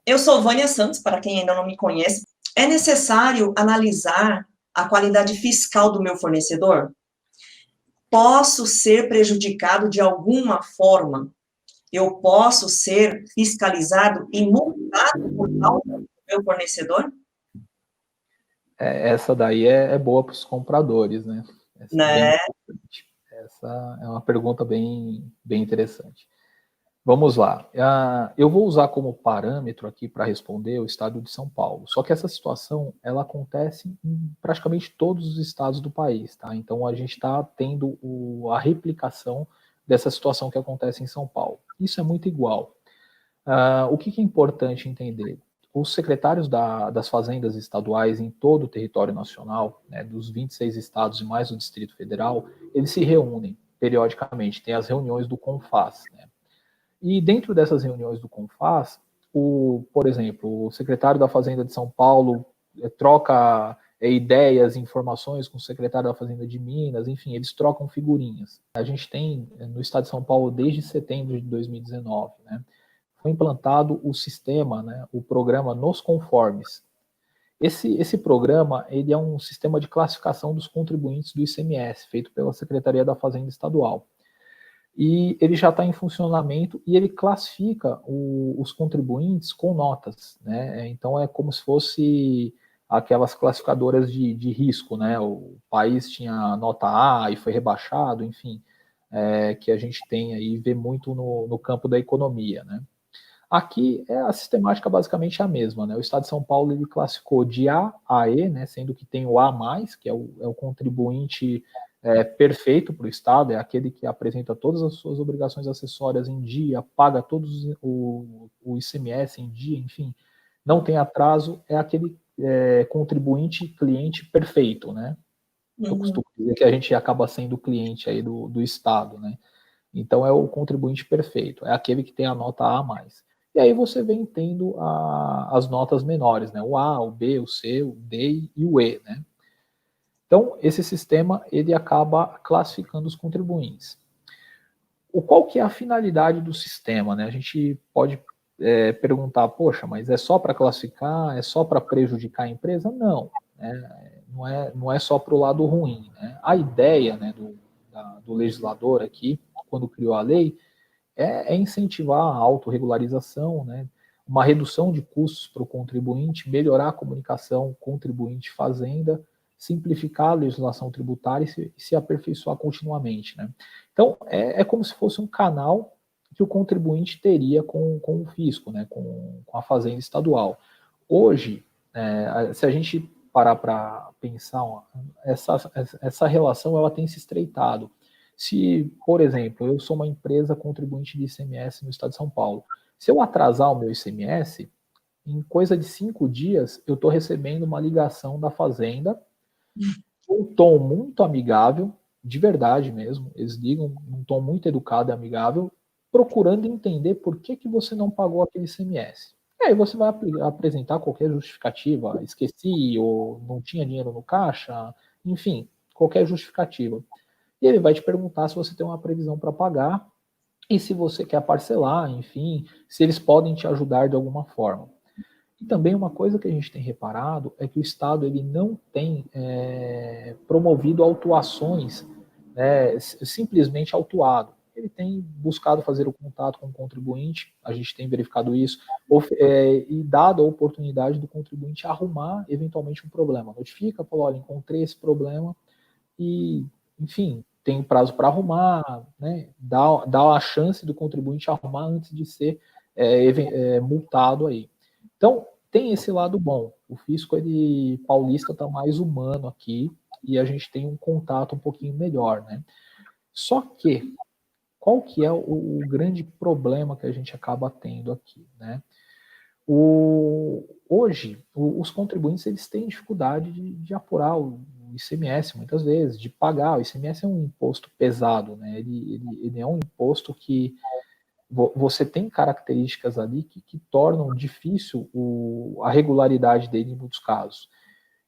Eu sou Vânia Santos, para quem ainda não me conhece. É necessário analisar a qualidade fiscal do meu fornecedor? Posso ser prejudicado de alguma forma? Eu posso ser fiscalizado e multado por causa do meu fornecedor? Essa daí é boa para os compradores, né? Essa é bem Né? interessante. Essa é uma pergunta bem interessante. Vamos lá. Eu vou usar como parâmetro aqui para responder o estado de São Paulo. Só que essa situação, ela acontece em praticamente todos os estados do país, tá? Então, a gente está tendo a replicação dessa situação que acontece em São Paulo. Isso é muito igual. O que é importante entender? Os secretários das fazendas estaduais em todo o território nacional, né, dos 26 estados e mais o Distrito Federal, eles se reúnem periodicamente, tem as reuniões do CONFAS, né? E dentro dessas reuniões do CONFAS, por exemplo, o secretário da Fazenda de São Paulo troca ideias, informações com o secretário da Fazenda de Minas, enfim, eles trocam figurinhas. A gente tem no estado de São Paulo desde setembro de 2019, né? Foi implantado o sistema, né, o programa Nos Conformes. Esse programa ele é um sistema de classificação dos contribuintes do ICMS, feito pela Secretaria da Fazenda Estadual. E ele já está em funcionamento e ele classifica os contribuintes com notas, né? Então é como se fosse aquelas classificadoras de risco, né? O país tinha nota A e foi rebaixado, enfim, que a gente tem aí, vê muito no campo da economia, né? Aqui a sistemática basicamente é a mesma, né? O Estado de São Paulo ele classificou de A a E, né? Sendo que tem o A+, que é o contribuinte perfeito para o Estado, é aquele que apresenta todas as suas obrigações acessórias em dia, paga todos o ICMS em dia, enfim, não tem atraso, é aquele contribuinte cliente perfeito, né? Eu Uhum. costumo dizer que a gente acaba sendo cliente aí do Estado, né? Então é o contribuinte perfeito, é aquele que tem a nota A+. E aí você vem tendo as notas menores, né? O A, o B, o C, o D e o E, né? Então esse sistema ele acaba classificando os contribuintes. Qual que é a finalidade do sistema, né? A gente pode perguntar, poxa, mas é só para classificar, é só para prejudicar a empresa? Não, né? Não é só para o lado ruim, né? A ideia, né, do legislador aqui, quando criou a lei, é incentivar a autorregularização, né, uma redução de custos para o contribuinte, melhorar a comunicação contribuinte-fazenda, simplificar a legislação tributária e se aperfeiçoar continuamente. Né? Então, é como se fosse um canal que o contribuinte teria com o fisco, né, com a fazenda estadual. Hoje, se a gente parar para pensar, essa relação ela tem se estreitado. Se, por exemplo, eu sou uma empresa contribuinte de ICMS no estado de São Paulo, se eu atrasar o meu ICMS, em coisa de 5 dias, eu estou recebendo uma ligação da Fazenda, um tom muito amigável, de verdade mesmo, eles ligam num tom muito educado e amigável, procurando entender por que você não pagou aquele ICMS. E aí você vai apresentar qualquer justificativa, esqueci, ou não tinha dinheiro no caixa, enfim, qualquer justificativa. E ele vai te perguntar se você tem uma previsão para pagar e se você quer parcelar, enfim, se eles podem te ajudar de alguma forma. E também uma coisa que a gente tem reparado é que o Estado ele não tem promovido autuações, né, simplesmente autuado. Ele tem buscado fazer o contato com o contribuinte, a gente tem verificado isso, e dado a oportunidade do contribuinte arrumar eventualmente um problema. Notifica, fala, olha, encontrei esse problema e, enfim, tem prazo para arrumar, né, dá a chance do contribuinte arrumar antes de ser multado aí. Então, tem esse lado bom. O fisco paulista está mais humano aqui e a gente tem um contato um pouquinho melhor, né? Só que, qual que é o grande problema que a gente acaba tendo aqui, né? Hoje, os contribuintes eles têm dificuldade de apurar o ICMS muitas vezes, de pagar. O ICMS é um imposto pesado, né? Ele é um imposto que você tem características ali que tornam difícil a regularidade dele em muitos casos.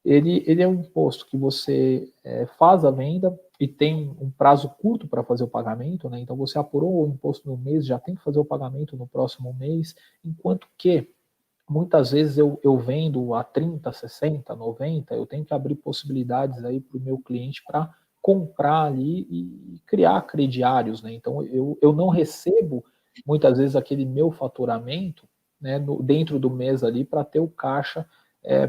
Ele é um imposto que você faz a venda e tem um prazo curto para fazer o pagamento, né? Então você apurou o imposto no mês, já tem que fazer o pagamento no próximo mês, enquanto que muitas vezes eu vendo a 30, 60, 90, eu tenho que abrir possibilidades aí para o meu cliente para comprar ali e criar crediários, né? Então eu não recebo muitas vezes aquele meu faturamento, né, dentro do mês ali para ter o caixa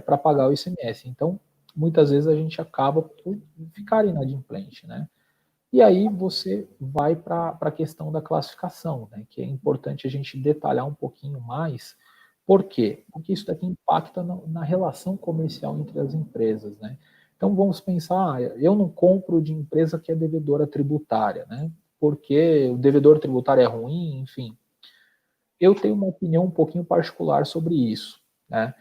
para pagar o ICMS. Então muitas vezes a gente acaba por ficar inadimplente, né? E aí você vai para a questão da classificação, né, que é importante a gente detalhar um pouquinho mais. Por quê? Porque isso daqui impacta na relação comercial entre as empresas, né? Então vamos pensar, eu não compro de empresa que é devedora tributária, né? Porque o devedor tributário é ruim, enfim. Eu tenho uma opinião um pouquinho particular sobre isso, né?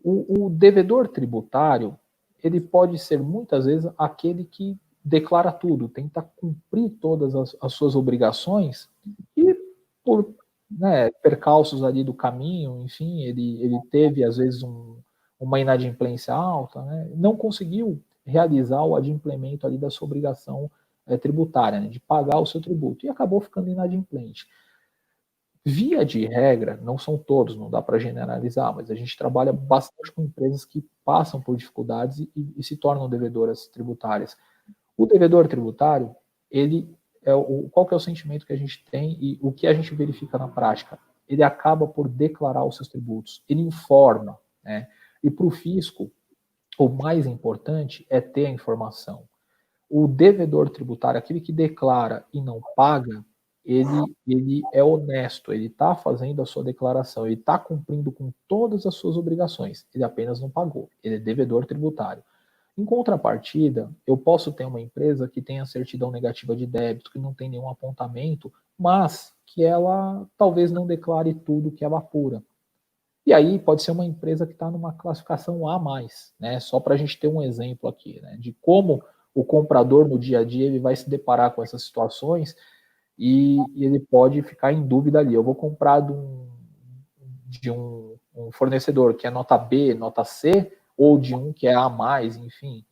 O devedor tributário, ele pode ser muitas vezes aquele que declara tudo, tenta cumprir todas as suas obrigações e por, né, percalços ali do caminho, enfim, ele teve às vezes uma inadimplência alta, né, não conseguiu realizar o adimplemento ali da sua obrigação tributária, né, de pagar o seu tributo, e acabou ficando inadimplente. Via de regra, não são todos, não dá para generalizar, mas a gente trabalha bastante com empresas que passam por dificuldades e se tornam devedoras tributárias. O devedor tributário, ele qual que é o sentimento que a gente tem e o que a gente verifica na prática? Ele acaba por declarar os seus tributos, ele informa, né? E para o fisco, o mais importante é ter a informação. O devedor tributário, aquele que declara e não paga, ele é honesto, ele está fazendo a sua declaração, ele está cumprindo com todas as suas obrigações, ele apenas não pagou, ele é devedor tributário. Em contrapartida, eu posso ter uma empresa que tenha certidão negativa de débito, que não tem nenhum apontamento, mas que ela talvez não declare tudo que ela apura. E aí pode ser uma empresa que está numa classificação A+, né? Só para a gente ter um exemplo aqui, né? De como o comprador no dia a dia ele vai se deparar com essas situações e ele pode ficar em dúvida ali. Eu vou comprar de um fornecedor que é nota B, nota C, ou de um que é A+, enfim.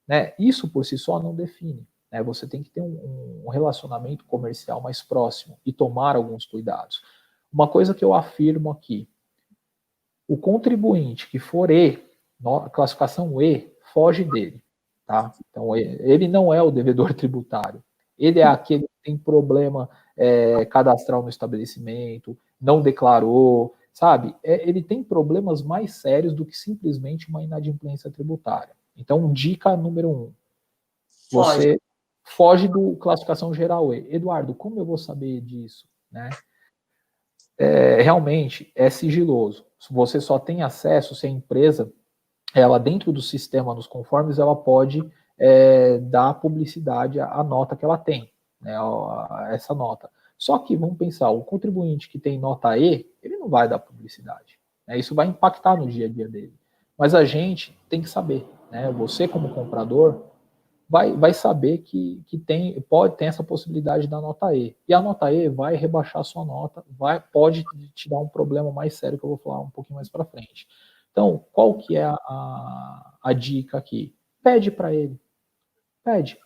Né? Isso por si só não define. Né? Você tem que ter um relacionamento comercial mais próximo e tomar alguns cuidados. Uma coisa que eu afirmo aqui, o contribuinte que for E, classificação E, foge dele. Tá? Então, ele não é o devedor tributário. Ele é aquele que tem problema cadastral no estabelecimento, não declarou, sabe? Ele tem problemas mais sérios do que simplesmente uma inadimplência tributária. Então, dica número 1. Você foge do classificação geral E. Eduardo, como eu vou saber disso? Né? Realmente é sigiloso. Você só tem acesso se a empresa, ela dentro do sistema, nos conformes, ela pode dar publicidade à nota que ela tem, né, essa nota. Só que, vamos pensar, o contribuinte que tem nota E, ele não vai dar publicidade. Né, isso vai impactar no dia a dia dele. Mas a gente tem que saber, né, você como comprador, vai saber que ter essa possibilidade da nota E. E a nota E vai rebaixar a sua nota, pode te dar um problema mais sério que eu vou falar um pouquinho mais para frente. Então, qual que é a dica aqui? Pede para ele. Pede.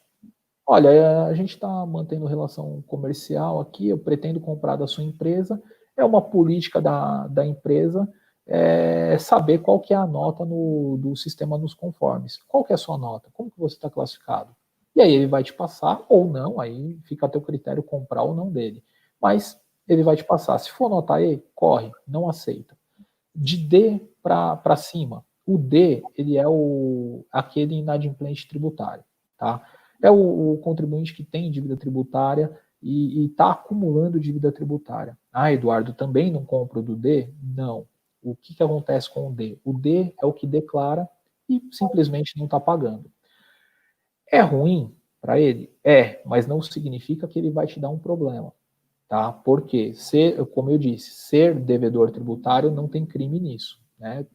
Olha, a gente está mantendo relação comercial aqui, eu pretendo comprar da sua empresa, é uma política da empresa saber qual que é a nota do sistema nos conformes. Qual que é a sua nota? Como que você está classificado? E aí ele vai te passar, ou não, aí fica a teu critério comprar ou não dele. Mas ele vai te passar. Se for nota E, corre, não aceita. De D para cima, o D, ele é aquele inadimplente tributário, tá? É o contribuinte que tem dívida tributária e está acumulando dívida tributária. Ah, Eduardo, também não compro do D? Não. O que acontece com o D? O D é o que declara e simplesmente não está pagando. É ruim para ele? Mas não significa que ele vai te dar um problema. Tá? Porque, como eu disse, ser devedor tributário não tem crime nisso. Né?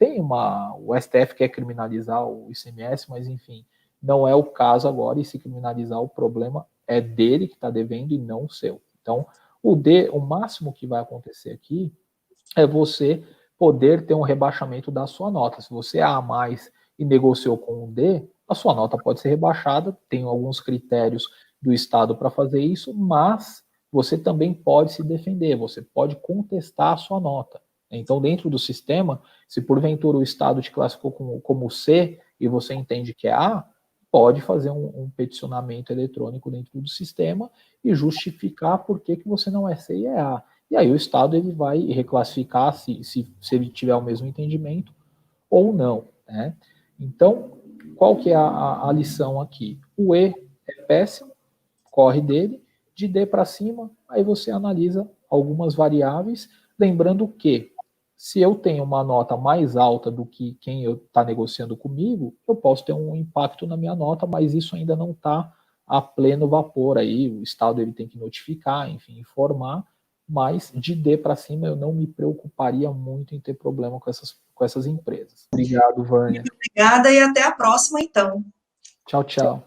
O STF quer criminalizar o ICMS, mas enfim, não é o caso agora, e se criminalizar o problema é dele que está devendo e não o seu. Então, o máximo que vai acontecer aqui é você poder ter um rebaixamento da sua nota. Se você é A mais e negociou com o D, a sua nota pode ser rebaixada, tem alguns critérios do Estado para fazer isso, mas você também pode se defender, você pode contestar a sua nota. Então, dentro do sistema, se porventura o Estado te classificou como C e você entende que é A, pode fazer um peticionamento eletrônico dentro do sistema e justificar por que você não é C e é A. E aí o Estado ele vai reclassificar se ele tiver o mesmo entendimento ou não, né? Então, qual que é a lição aqui? O E é péssimo, corre dele, de D para cima, aí você analisa algumas variáveis, lembrando que se eu tenho uma nota mais alta do que quem está negociando comigo, eu posso ter um impacto na minha nota, mas isso ainda não está a pleno vapor aí, o Estado ele tem que notificar, enfim, informar, mas de D para cima eu não me preocuparia muito em ter problema com essas empresas. Obrigado, Vânia. Muito obrigada e até a próxima, então. Tchau, tchau.